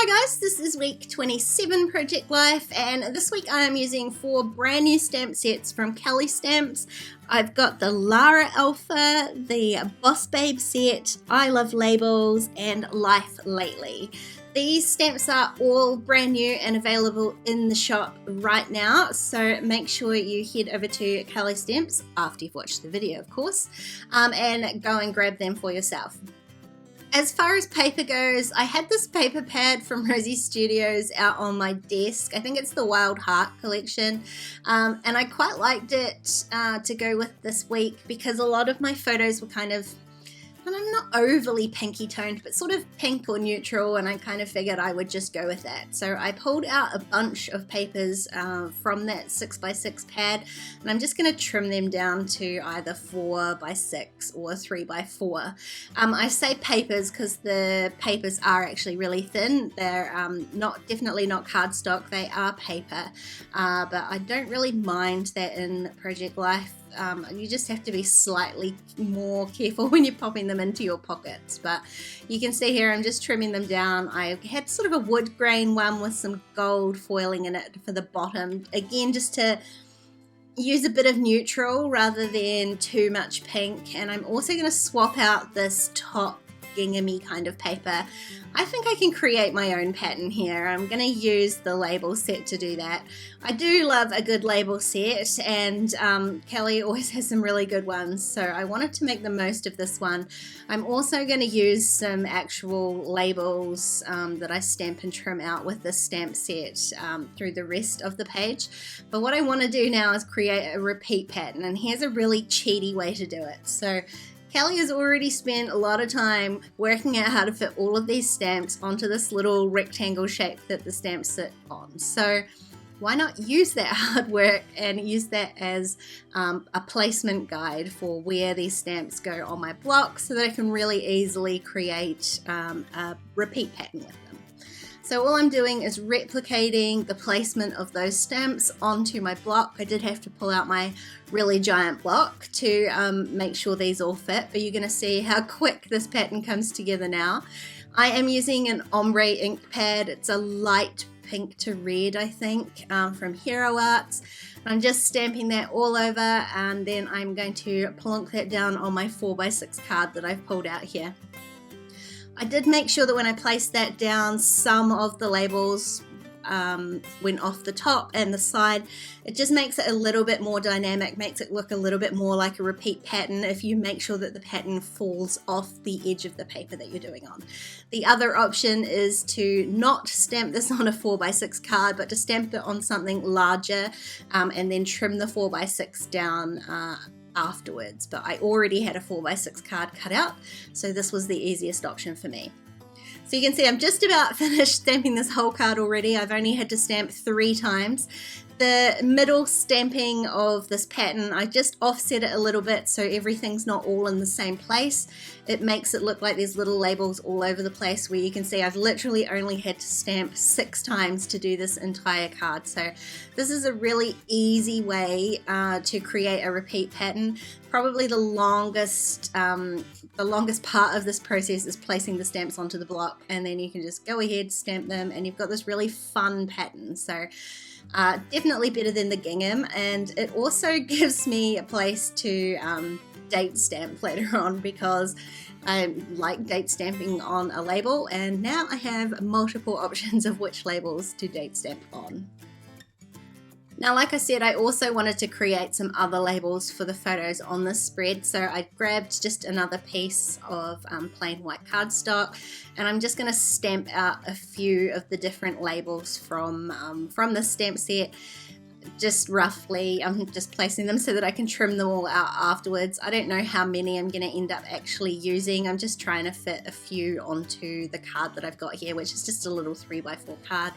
Hi guys, this is week 27 Project Life, and this week I am using 4 brand new stamp sets from Kellie Stamps. I've got the Lara Alpha, the Boss Babe set, I Love Labels, and Life Lately. These stamps are all brand new and available in the shop right now, so make sure you head over to Kellie Stamps after you've watched the video, of course, and go and grab them for yourself. As far as paper goes, I had this paper pad from Rosie Studios out on my desk. I think it's the Wild Heart collection, and I quite liked it to go with this week because a lot of my photos were kind of, and I'm not overly pinky toned, but sort of pink or neutral, and I kind of figured I would just go with that. So I pulled out a bunch of papers from that 6x6 pad, and I'm just going to trim them down to either 4x6 or 3x4. I say papers because the papers are actually really thin. They're definitely not cardstock, they are paper, but I don't really mind that in Project Life. You just have to be slightly more careful when you're popping them into your pockets, but you can see here I'm just trimming them down. I had sort of a wood grain one with some gold foiling in it for the bottom, again just to use a bit of neutral rather than too much pink. And I'm also going to swap out this top ginghamy kind of paper. I think I can create my own pattern here. I'm going to use the label set to do that. I do love a good label set, and Kellie always has some really good ones, so I wanted to make the most of this one. I'm also going to use some actual labels that I stamp and trim out with this stamp set through the rest of the page. But what I want to do now is create a repeat pattern, and here's a really cheaty way to do it. So Kellie has already spent a lot of time working out how to fit all of these stamps onto this little rectangle shape that the stamps sit on. So why not use that hard work and use that as a placement guide for where these stamps go on my block so that I can really easily create a repeat pattern with them. So all I'm doing is replicating the placement of those stamps onto my block. I did have to pull out my really giant block to make sure these all fit, but you're going to see how quick this pattern comes together now. I am using an ombre ink pad. It's a light pink to red, I think, from Hero Arts. I'm just stamping that all over, and then I'm going to plonk that down on my 4x6 card that I've pulled out here. I did make sure that when I placed that down, some of the labels went off the top and the side. It just makes it a little bit more dynamic, makes it look a little bit more like a repeat pattern if you make sure that the pattern falls off the edge of the paper that you're doing on. The other option is to not stamp this on a 4x6 card, but to stamp it on something larger and then trim the 4x6 down afterwards. But I already had a 4x6 card cut out, so this was the easiest option for me. So you can see I'm just about finished stamping this whole card already. I've only had to stamp 3 times. The middle stamping of this pattern, I just offset it a little bit so everything's not all in the same place. It makes it look like there's little labels all over the place, where you can see I've literally only had to stamp 6 times to do this entire card. So this is a really easy way to create a repeat pattern. Probably the longest part of this process is placing the stamps onto the block, and then you can just go ahead, stamp them, and you've got this really fun pattern. So definitely better than the gingham, and it also gives me a place to date stamp later on, because I like date stamping on a label, and now I have multiple options of which labels to date stamp on. Now, like I said, I also wanted to create some other labels for the photos on this spread, so I grabbed just another piece of plain white cardstock, and I'm just going to stamp out a few of the different labels from the stamp set. Just roughly, I'm just placing them so that I can trim them all out afterwards. I don't know how many I'm going to end up actually using. I'm just trying to fit a few onto the card that I've got here, which is just a little 3x4 card.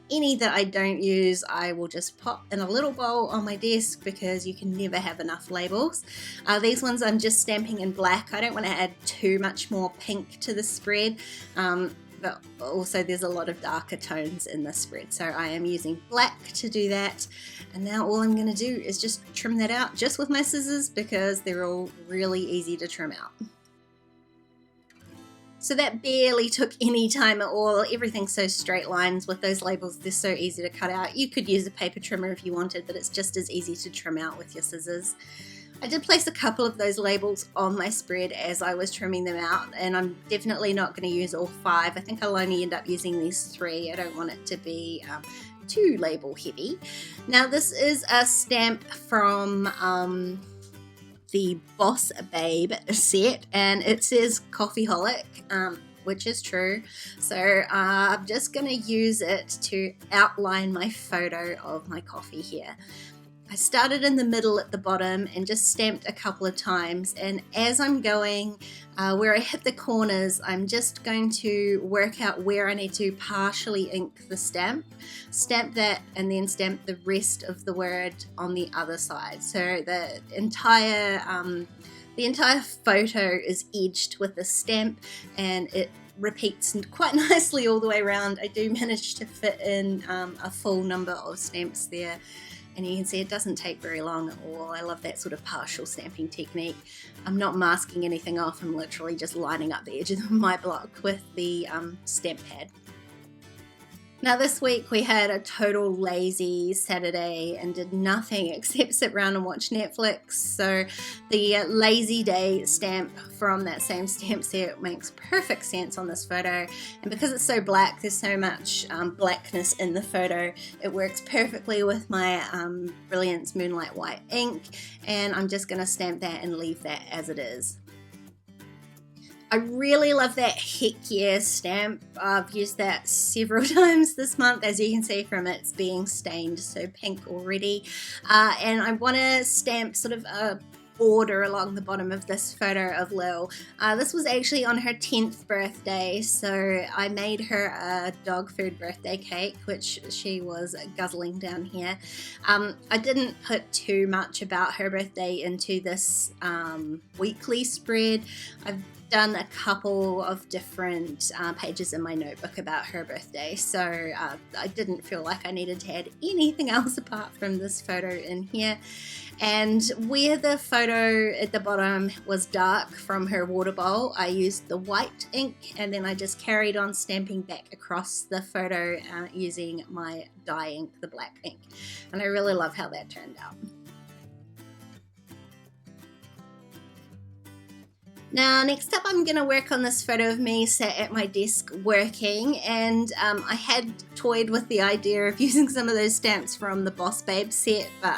Any that I don't use, I will just pop in a little bowl on my desk, because you can never have enough labels. These ones I'm just stamping in black. I don't want to add too much more pink to the spread, but also there's a lot of darker tones in this spread, so I am using black to do that. And now all I'm going to do is just trim that out just with my scissors, because they're all really easy to trim out. So that barely took any time at all. Everything's so straight lines with those labels, they're so easy to cut out. You could use a paper trimmer if you wanted, but it's just as easy to trim out with your scissors. I did place a couple of those labels on my spread as I was trimming them out, and I'm definitely not going to use all 5. I think I'll only end up using these 3. I don't want it to be too label heavy. Now this is a stamp from the Boss Babe set, and it says Coffeeholic, which is true. So I'm just going to use it to outline my photo of my coffee here. I started in the middle at the bottom and just stamped a couple of times, and as I'm going where I hit the corners, I'm just going to work out where I need to partially ink the stamp that, and then stamp the rest of the word on the other side. So the entire photo is edged with the stamp, and it repeats quite nicely all the way around. I do manage to fit in a full number of stamps there. And you can see it doesn't take very long at all. I love that sort of partial stamping technique. I'm not masking anything off. I'm literally just lining up the edge of my block with the stamp pad. Now this week we had a total lazy Saturday and did nothing except sit around and watch Netflix. So the lazy day stamp from that same stamp set makes perfect sense on this photo. And because it's so black, there's so much blackness in the photo, it works perfectly with my Brilliance Moonlight white ink. And I'm just going to stamp that and leave that as it is. I really love that Heck Yeah stamp. I've used that several times this month, as you can see from it's being stained so pink already. And I want to stamp sort of a border along the bottom of this photo of Lil. This was actually on her 10th birthday, so I made her a dog food birthday cake, which she was guzzling down here. I didn't put too much about her birthday into this weekly spread. I've done a couple of different pages in my notebook about her birthday, so I didn't feel like I needed to add anything else apart from this photo in here. And where the photo at the bottom was dark from her water bowl, I used the white ink, and then I just carried on stamping back across the photo using my dye ink, the black ink. And I really love how that turned out. Now next up I'm going to work on this photo of me sat at my desk working, and I had toyed with the idea of using some of those stamps from the Boss Babe set, but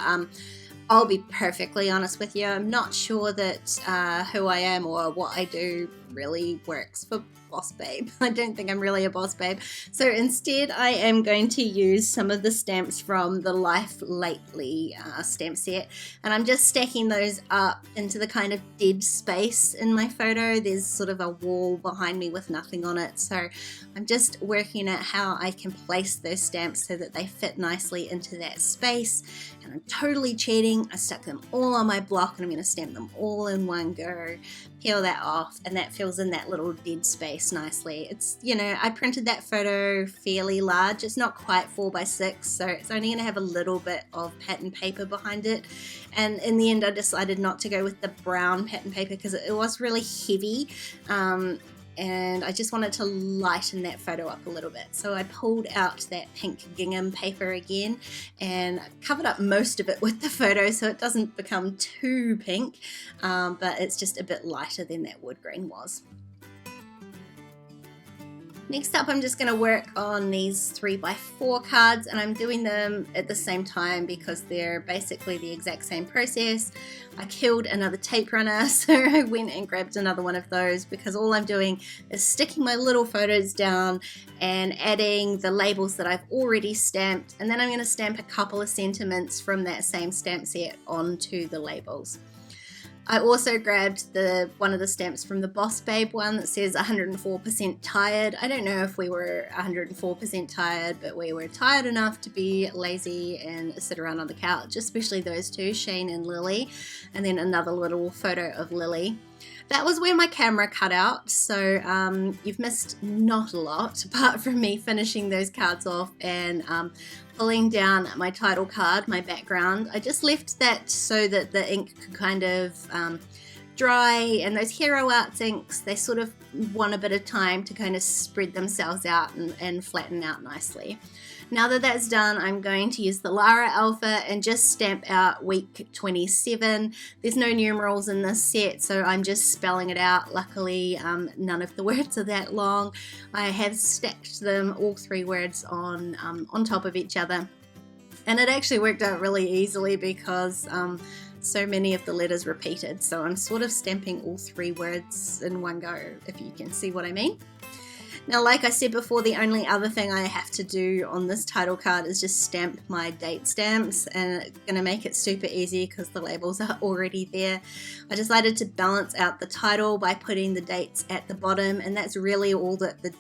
I'll be perfectly honest with you, I'm not sure that who I am or what I do really works for Boss Babe. I don't think I'm really a Boss Babe. So instead I am going to use some of the stamps from the Life Lately stamp set, and I'm just stacking those up into the kind of dead space in my photo. There's sort of a wall behind me with nothing on it, so I'm just working out how I can place those stamps so that they fit nicely into that space. And I'm totally cheating. I stuck them all on my block, and I'm going to stamp them all in one go, peel that off, and that fills in that little dead space nicely. It's, you know, I printed that photo fairly large. It's not quite 4x6, so it's only going to have a little bit of pattern paper behind it. And in the end I decided not to go with the brown pattern paper because it was really heavy, and I just wanted to lighten that photo up a little bit. So I pulled out that pink gingham paper again and covered up most of it with the photo so it doesn't become too pink, but it's just a bit lighter than that wood green was. Next up, I'm just going to work on these 3x4 cards, and I'm doing them at the same time because they're basically the exact same process. I killed another tape runner, so I went and grabbed another one of those because all I'm doing is sticking my little photos down and adding the labels that I've already stamped, and then I'm going to stamp a couple of sentiments from that same stamp set onto the labels. I also grabbed one of the stamps from the Boss Babe one that says 104% tired. I don't know if we were 104% tired, but we were tired enough to be lazy and sit around on the couch, especially those two, Shane and Lily, and then another little photo of Lily. That was where my camera cut out, so you've missed not a lot apart from me finishing those cards off and pulling down my title card, my background. I just left that so that the ink could kind of dry, and those Hero Arts inks, they sort of want a bit of time to kind of spread themselves out and flatten out nicely. Now that that's done, I'm going to use the Lara Alpha and just stamp out week 27. There's no numerals in this set, so I'm just spelling it out. Luckily, none of the words are that long. I have stacked them, all 3 words, on top of each other. And it actually worked out really easily because so many of the letters repeated. So I'm sort of stamping all 3 words in one go, if you can see what I mean. Now, like I said before, the only other thing I have to do on this title card is just stamp my date stamps, and it's going to make it super easy because the labels are already there. I decided to balance out the title by putting the dates at the bottom, and that's really all that the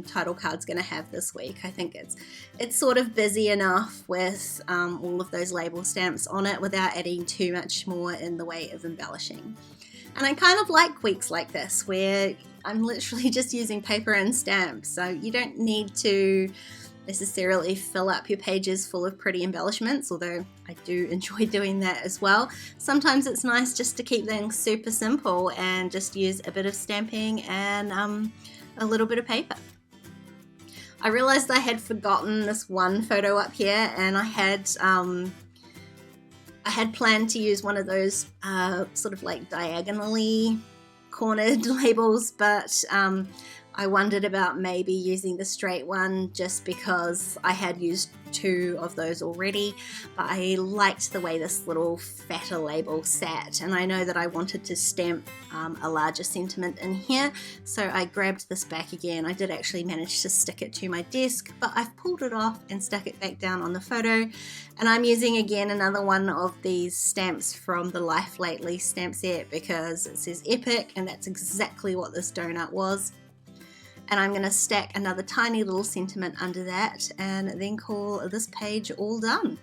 title card's going to have this week. I think it's sort of busy enough with all of those label stamps on it without adding too much more in the way of embellishing. And I kind of like weeks like this where I'm literally just using paper and stamps, so you don't need to necessarily fill up your pages full of pretty embellishments, although I do enjoy doing that as well. Sometimes it's nice just to keep things super simple and just use a bit of stamping and a little bit of paper. I realized I had forgotten this one photo up here, and I had planned to use one of those sort of like diagonally cornered labels, but I wondered about maybe using the straight one just because I had used 2 of those already, but I liked the way this little fatter label sat, and I know that I wanted to stamp a larger sentiment in here, so I grabbed this back again. I did actually manage to stick it to my desk, but I've pulled it off and stuck it back down on the photo, and I'm using again another one of these stamps from the Life Lately stamp set because it says epic, and that's exactly what this donut was. And I'm going to stack another tiny little sentiment under that and then call this page all done.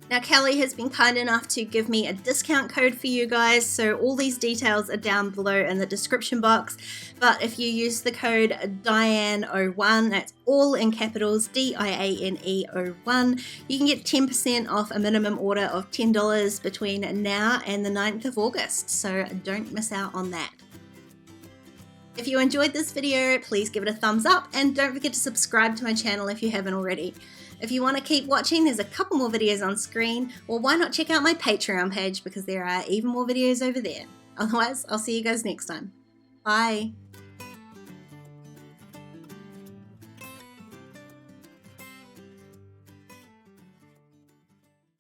Now, Kellie has been kind enough to give me a discount code for you guys, so all these details are down below in the description box. But if you use the code DIANE01, that's all in capitals, DIANE01, you can get 10% off a minimum order of $10 between now and the 9th of August, so don't miss out on that. If you enjoyed this video, please give it a thumbs up and don't forget to subscribe to my channel if you haven't already. If you want to keep watching, there's a couple more videos on screen, or why not check out my Patreon page because there are even more videos over there. Otherwise, I'll see you guys next time. Bye!